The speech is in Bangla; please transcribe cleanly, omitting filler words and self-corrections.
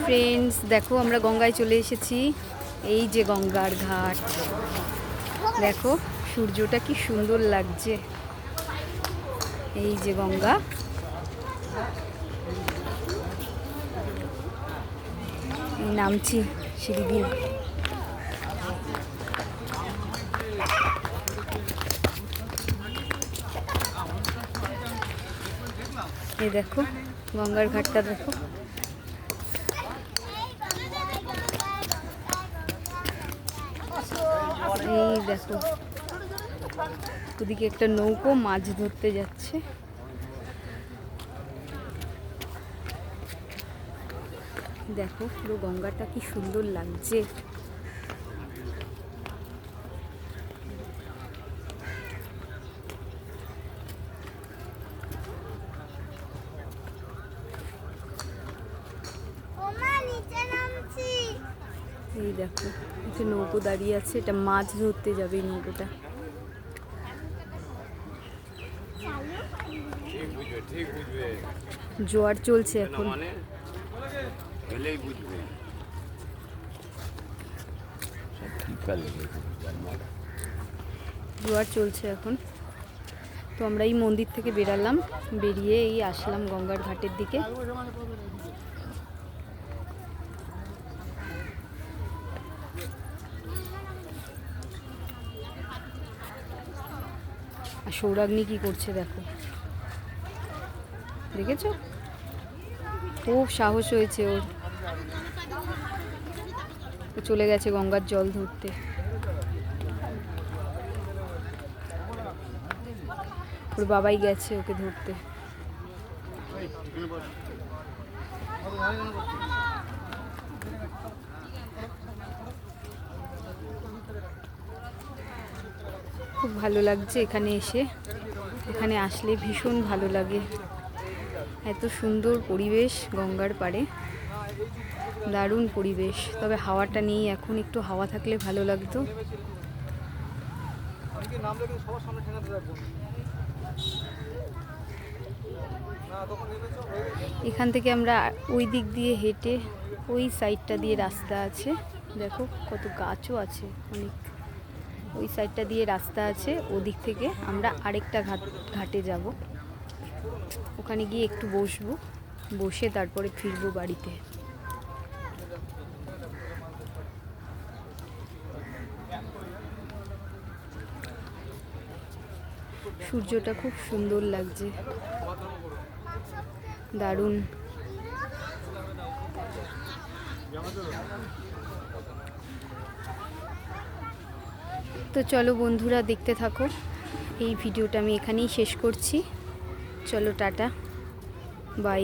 ফ্রেন্ডস, দেখো আমরা গঙ্গায় চলে এসেছি। এই যে গঙ্গার ঘাট, দেখো সূর্যটা কি সুন্দর লাগছে। এই যে গঙ্গা, নামছি সিঁড়ি দিয়ে। এই দেখো গঙ্গার ঘাটটা, দেখো এই দেখো ওদিকে একটা নৌকো মাছ ধরতে যাচ্ছে। দেখো পুরো গঙ্গাটা কি সুন্দর লাগছে। এই দেখো একটা নৌকো দাঁড়িয়ে আছে, এটা মাছ ধরতে যাবে এই নৌকোটা। জোয়ার চলছে এখন। জোয়ার চলছে এখন। তো আমরা এই মন্দির থেকে বেরালাম, বেরিয়ে এই আসলাম গঙ্গার ঘাটের দিকে। আর সৌরাগ্নি কি করছে দেখো, দেখেছো? খুব সাহস হয়েছে ওর, চলে গেছে গঙ্গার জল ধরতে। ওর বাবাই গেছে ওকে ধরতে। খুব ভালো লাগছে এখানে এসে। এখানে আসলে ভীষণ ভালো লাগে, এত সুন্দর পরিবেশ গঙ্গার পাড়ে, দারুণ পরিবেশ। তবে হাওয়াটা নেই এখন, একটু হাওয়া থাকলে ভালো লাগতো। এখান থেকে আমরা ওই দিক দিয়ে হেঁটে, ওই সাইডটা দিয়ে রাস্তা আছে, দেখো কত গাছও আছে অনেক। ওই সাইডটা দিয়ে রাস্তা আছে, ওদিক থেকে আমরা আরেকটা ঘাটে যাব। ওখানে গিয়ে একটু বসবো, বসে তারপরে ফিরবো বাড়িতে। সূর্যটা খুব সুন্দর লাগছে, দারুণ। তো চলো বন্ধুরা, দেখতে থাকো। এই ভিডিওটা আমি এখানেই শেষ করছি। চলো টাটা, বাই।